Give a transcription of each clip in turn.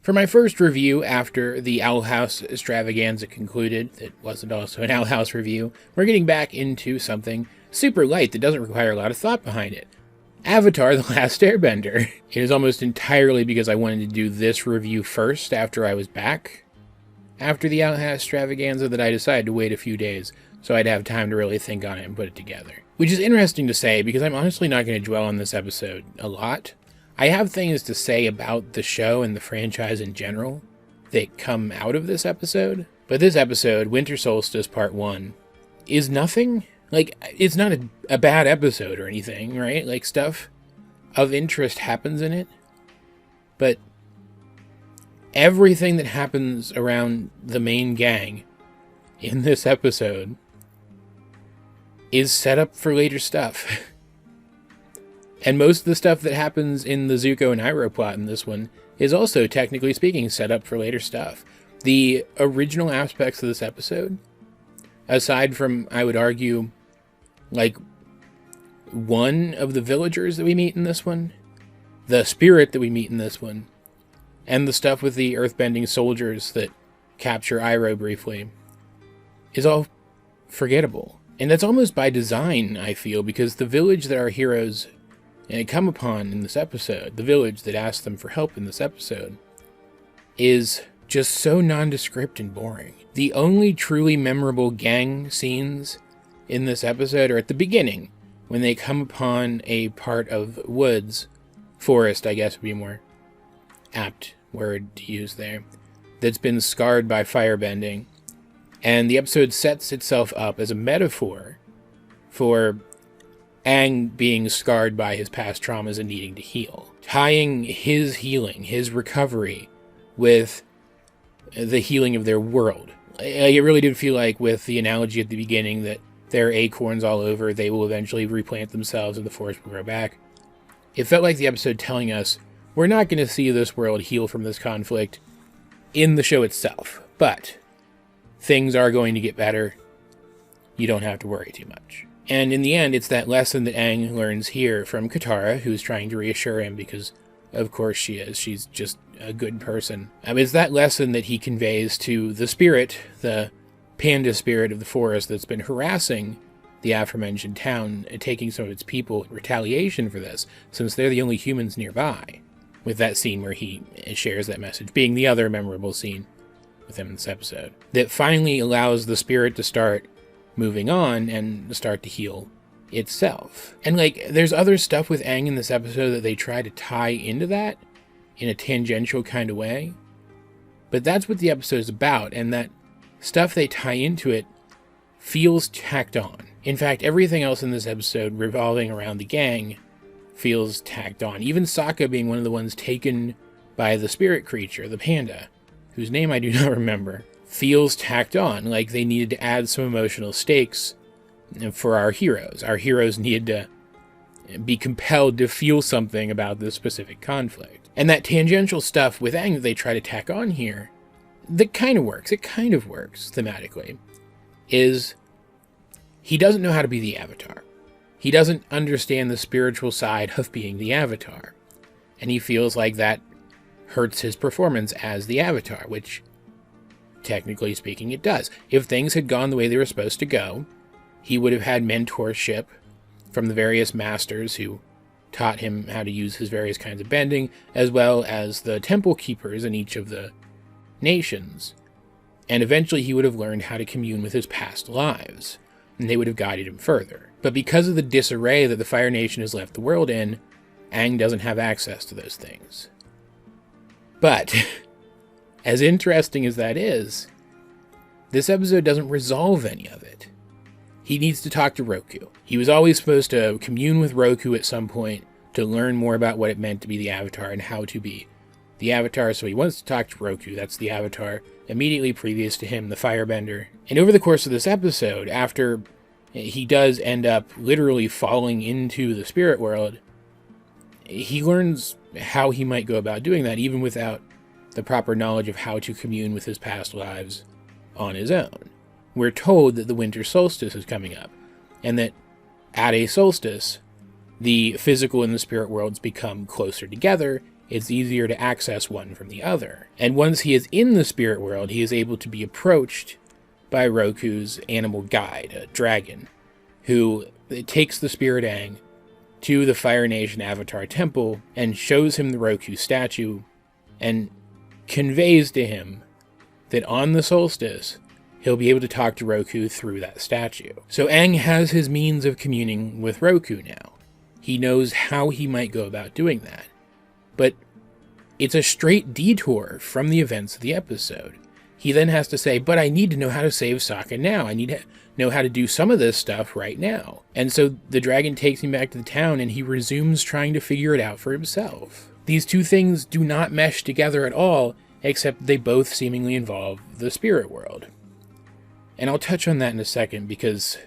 For my first review after the Owl House extravaganza concluded, that wasn't also an Owl House review, we're getting back into something super light that doesn't require a lot of thought behind it. Avatar: The Last Airbender. It is almost entirely because I wanted to do this review first after I was back after the Owl House extravaganza that I decided to wait a few days so I'd have time to really think on it and put it together. Which is interesting to say because I'm honestly not going to dwell on this episode a lot. I have things to say about the show and the franchise in general that come out of this episode. But this episode, Winter Solstice Part 1, is nothing. Like, it's not a bad episode or anything, right? Like, stuff of interest happens in it. But everything that happens around the main gang in this episode is set up for later stuff. And most of the stuff that happens in the Zuko and Iroh plot in this one is also, technically speaking, set up for later stuff. The original aspects of this episode, aside from, I would argue, like, one of the villagers that we meet in this one, the spirit that we meet in this one, and the stuff with the earthbending soldiers that capture Iroh briefly, is all forgettable. And that's almost by design, I feel, because the village that our heroes come upon in this episode, the village that asks them for help in this episode, is just so nondescript and boring. The only truly memorable gang scenes in this episode are at the beginning, when they come upon a part of woods, forest I guess would be a more apt word to use there, that's been scarred by firebending. And the episode sets itself up as a metaphor for Aang being scarred by his past traumas and needing to heal. Tying his healing, his recovery, with the healing of their world. It really did feel like, with the analogy at the beginning, that there are acorns all over, they will eventually replant themselves and the forest will grow back. It felt like the episode telling us, we're not going to see this world heal from this conflict in the show itself, but things are going to get better. You don't have to worry too much. And in the end, it's that lesson that Aang learns here from Katara, who's trying to reassure him because, of course, she is. She's just a good person. It's that lesson that he conveys to the spirit, the panda spirit of the forest that's been harassing the aforementioned town, taking some of its people in retaliation for this, since they're the only humans nearby. With that scene where he shares that message, being the other memorable scene with him in this episode, that finally allows the spirit to start moving on and start to heal itself. And like, there's other stuff with Aang in this episode that they try to tie into that in a tangential kind of way, but that's what the episode is about, and that stuff they tie into it feels tacked on. In fact, everything else in this episode revolving around the gang feels tacked on. Even Sokka being one of the ones taken by the spirit creature, the panda, whose name I do not remember, feels tacked on, like they needed to add some emotional stakes for our heroes. Our heroes needed to be compelled to feel something about this specific conflict. And that tangential stuff with Aang that they try to tack on here, that kind of works, it kind of works thematically, is he doesn't know how to be the Avatar. He doesn't understand the spiritual side of being the Avatar. And he feels like that hurts his performance as the Avatar, which, technically speaking, it does. If things had gone the way they were supposed to go, he would have had mentorship from the various masters who taught him how to use his various kinds of bending, as well as the temple keepers in each of the nations. And eventually he would have learned how to commune with his past lives, and they would have guided him further. But because of the disarray that the Fire Nation has left the world in, Aang doesn't have access to those things. But, as interesting as that is, this episode doesn't resolve any of it. He needs to talk to Roku. He was always supposed to commune with Roku at some point to learn more about what it meant to be the Avatar and how to be the Avatar, so he wants to talk to Roku, that's the Avatar, immediately previous to him, the Firebender. And over the course of this episode, after he does end up literally falling into the spirit world, he learns how he might go about doing that, even without the proper knowledge of how to commune with his past lives on his own. We're told that the winter solstice is coming up, and that at a solstice, the physical and the spirit worlds become closer together, it's easier to access one from the other. And once he is in the spirit world, he is able to be approached by Roku's animal guide, a dragon, who takes the spirit Aang to the Fire Nation Avatar Temple and shows him the Roku statue and conveys to him that on the Solstice, he'll be able to talk to Roku through that statue. So Aang has his means of communing with Roku now. He knows how he might go about doing that. But it's a straight detour from the events of the episode. He then has to say, but I need to know how to save Sokka now. I need to know how to do some of this stuff right now. And so the dragon takes him back to the town and he resumes trying to figure it out for himself. These two things do not mesh together at all, except they both seemingly involve the spirit world. And I'll touch on that in a second, because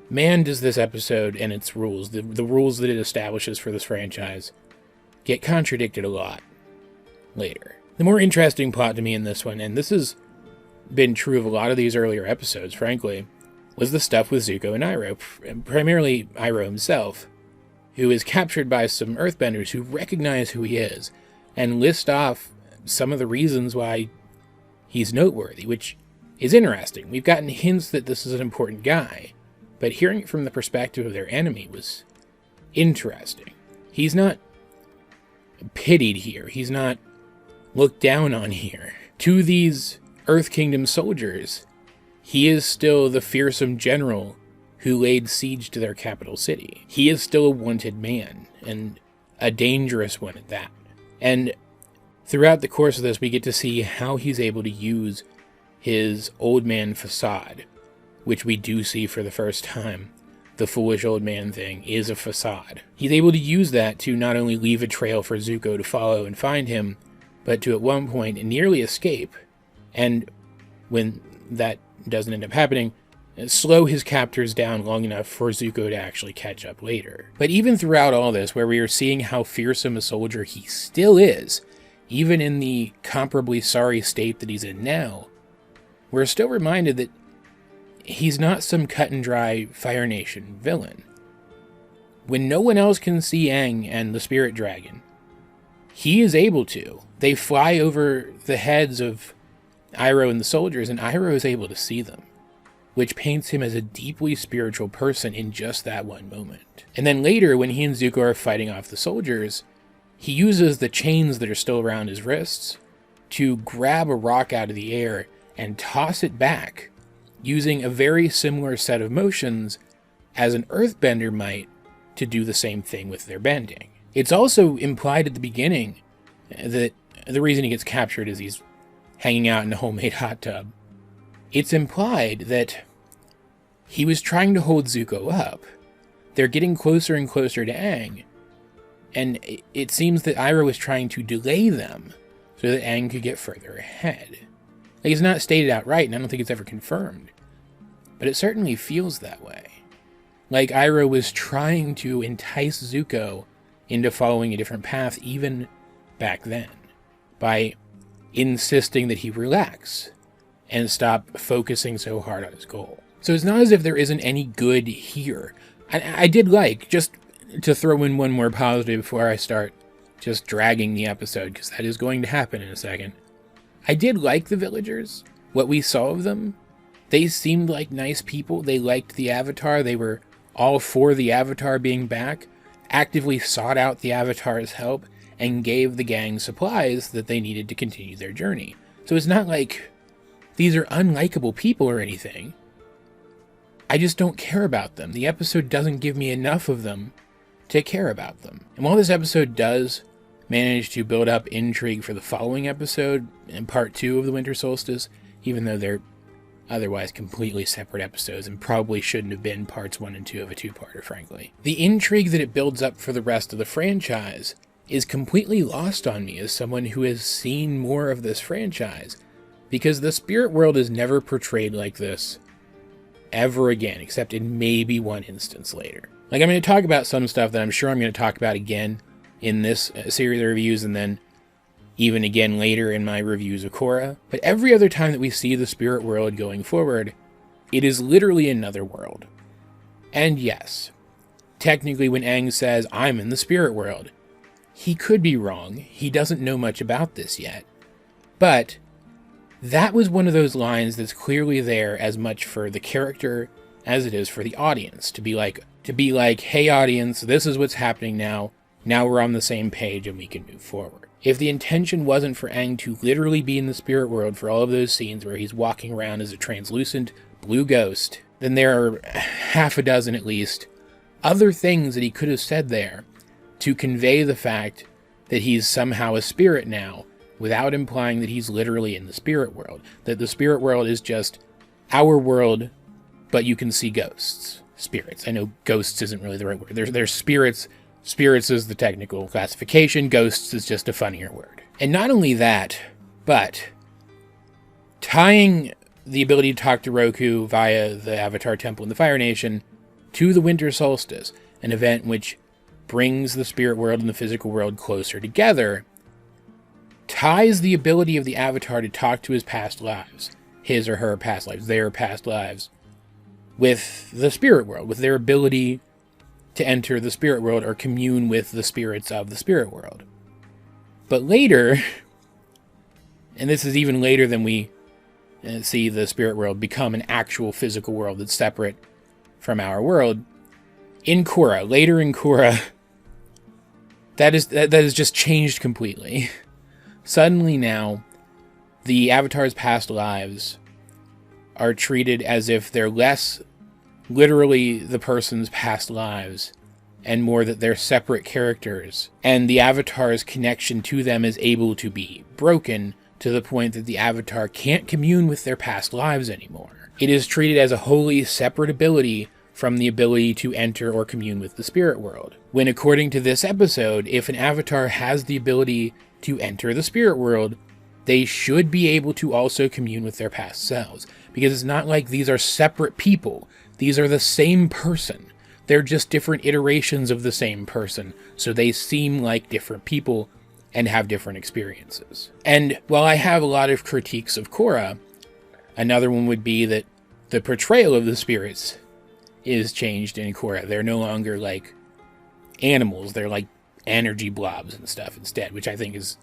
man, does this episode and its rules, the rules that it establishes for this franchise, get contradicted a lot later. The more interesting plot to me in this one, and this has been true of a lot of these earlier episodes, frankly, was the stuff with Zuko and Iroh, primarily Iroh himself, who is captured by some earthbenders who recognize who he is and list off some of the reasons why he's noteworthy, which is interesting. We've gotten hints that this is an important guy, but hearing it from the perspective of their enemy was interesting. He's not pitied here. He's not looked down on here. To these Earth Kingdom soldiers, he is still the fearsome general who laid siege to their capital city. He is still a wanted man, and a dangerous one at that. And throughout the course of this, we get to see how he's able to use his old man facade, which we do see for the first time. The foolish old man thing is a facade. He's able to use that to not only leave a trail for Zuko to follow and find him, but to at one point nearly escape, and when that doesn't end up happening, slow his captors down long enough for Zuko to actually catch up later. But even throughout all this, where we are seeing how fearsome a soldier he still is, even in the comparably sorry state that he's in now, we're still reminded that he's not some cut-and-dry Fire Nation villain. When no one else can see Aang and the Spirit Dragon, he is able to. They fly over the heads of Iroh and the soldiers, and Iroh is able to see them, which paints him as a deeply spiritual person in just that one moment. And then later, when he and Zuko are fighting off the soldiers, he uses the chains that are still around his wrists to grab a rock out of the air and toss it back, using a very similar set of motions as an earthbender might to do the same thing with their bending. It's also implied at the beginning that the reason he gets captured is he's hanging out in a homemade hot tub. It's implied that he was trying to hold Zuko up. They're getting closer and closer to Aang, and it seems that Iroh was trying to delay them so that Aang could get further ahead. Like, it's not stated outright, and I don't think it's ever confirmed, but it certainly feels that way. Like Iroh was trying to entice Zuko into following a different path even back then, by insisting that he relax and stop focusing so hard on his goal. So it's not as if there isn't any good here. I did like, just to throw in one more positive before I start just dragging the episode, because that is going to happen in a second. I did like the villagers, what we saw of them. They seemed like nice people. They liked the Avatar. They were all for the Avatar being back, actively sought out the Avatar's help, and gave the gang supplies that they needed to continue their journey. So it's not like these are unlikable people or anything. I just don't care about them. The episode doesn't give me enough of them to care about them. And while this episode does manage to build up intrigue for the following episode, in part 2 of the Winter Solstice, even though they're otherwise completely separate episodes and probably shouldn't have been parts 1 and 2 of a two-parter, frankly. The intrigue that it builds up for the rest of the franchise is completely lost on me as someone who has seen more of this franchise, because the spirit world is never portrayed like this ever again, except in maybe one instance later. Like, I'm going to talk about some stuff that I'm sure I'm going to talk about again in this series of reviews, and then even again later in my reviews of Korra. But every other time that we see the spirit world going forward, it is literally another world. And yes, technically when Aang says, "I'm in the spirit world," he could be wrong. He doesn't know much about this yet. But that was one of those lines that's clearly there as much for the character as it is for the audience. To be like, hey audience, this is what's happening now. Now we're on the same page and we can move forward. If the intention wasn't for Aang to literally be in the spirit world for all of those scenes where he's walking around as a translucent blue ghost, then there are half a dozen at least other things that he could have said there to convey the fact that he's somehow a spirit now, without implying that he's literally in the spirit world. That the spirit world is just our world, but you can see ghosts. Spirits. I know ghosts isn't really the right word. There's spirits. Spirits is the technical classification. Ghosts is just a funnier word. And not only that, but tying the ability to talk to Roku via the Avatar Temple in the Fire Nation to the Winter Solstice, an event which brings the spirit world and the physical world closer together, ties the ability of the Avatar to talk to his past lives, his or her past lives, their past lives, with the spirit world, with their ability to enter the spirit world or commune with the spirits of the spirit world. But later, and this is even later than we see the spirit world become an actual physical world that's separate from our world, in Korra, later in Korra, that is just changed completely. Suddenly now, the Avatar's past lives are treated as if they're less literally the person's past lives and more that they're separate characters, and the Avatar's connection to them is able to be broken to the point that the Avatar can't commune with their past lives anymore. It is treated as a wholly separate ability from the ability to enter or commune with the spirit world. When, according to this episode, if an Avatar has the ability to enter the spirit world, they should be able to also commune with their past selves. Because it's not like these are separate people. These are the same person. They're just different iterations of the same person. So they seem like different people and have different experiences. And while I have a lot of critiques of Korra, another one would be that the portrayal of the spirits is changed in Korra. They're no longer like animals. They're like energy blobs and stuff instead, which I think is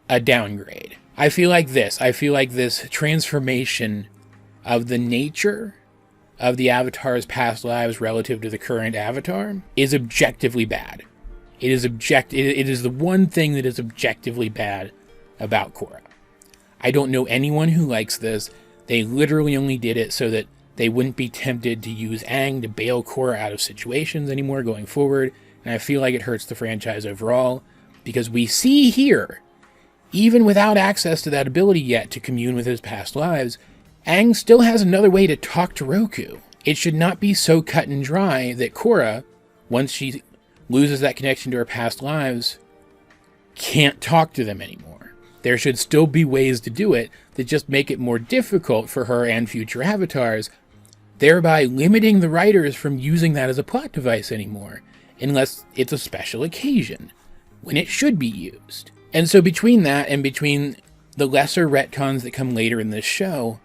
a downgrade. I feel like this transformation of the nature of the Avatar's past lives relative to the current Avatar is objectively bad. It is the one thing that is objectively bad about Korra. I don't know anyone who likes this. They literally only did it so that they wouldn't be tempted to use Aang to bail Korra out of situations anymore going forward, and I feel like it hurts the franchise overall, because we see here, even without access to that ability yet to commune with his past lives, Aang still has another way to talk to Roku. It should not be so cut and dry that Korra, once she loses that connection to her past lives, can't talk to them anymore. There should still be ways to do it that just make it more difficult for her and future avatars, thereby limiting the writers from using that as a plot device anymore, unless it's a special occasion, when it should be used. And so between that and between the lesser retcons that come later in this show,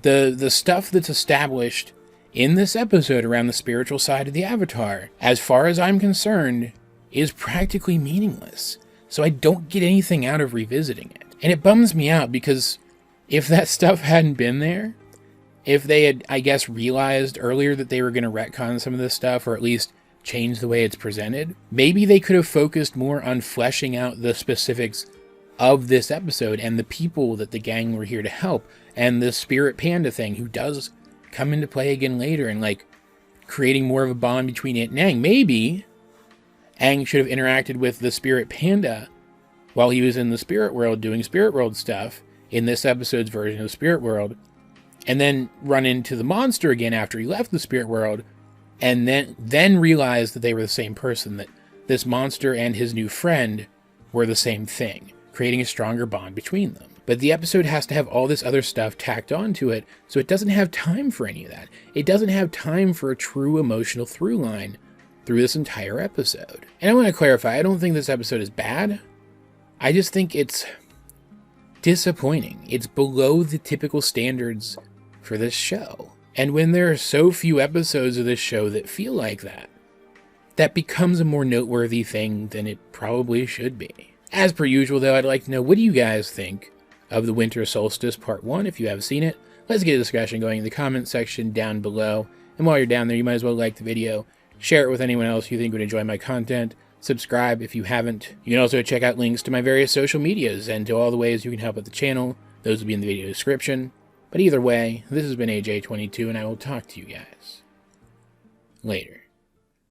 the stuff that's established in this episode around the spiritual side of the Avatar, as far as I'm concerned, is practically meaningless. So I don't get anything out of revisiting it. And it bums me out because if that stuff hadn't been there, if they had, I guess, realized earlier that they were going to retcon some of this stuff, or at least change the way it's presented, maybe they could have focused more on fleshing out the specifics of this episode and the people that the gang were here to help, and the spirit panda thing who does come into play again later, and like creating more of a bond between it and Aang. Maybe Aang should have interacted with the spirit panda while he was in the spirit world doing spirit world stuff in this episode's version of spirit world, and then run into the monster again after he left the spirit world, and then realize that they were the same person, that this monster and his new friend were the same thing, creating a stronger bond between them. But the episode has to have all this other stuff tacked onto it, so it doesn't have time for any of that. It doesn't have time for a true emotional through line through this entire episode. And I want to clarify, I don't think this episode is bad. I just think it's disappointing. It's below the typical standards for this show. And when there are so few episodes of this show that feel like that, that becomes a more noteworthy thing than it probably should be. As per usual, though, I'd like to know, what do you guys think of the Winter Solstice Part 1, if you have seen it? Let's get a discussion going in the comments section down below. And while you're down there, you might as well like the video, share it with anyone else you think would enjoy my content, subscribe if you haven't. You can also check out links to my various social medias and to all the ways you can help out the channel. Those will be in the video description. But either way, this has been AJ22, and I will talk to you guys later.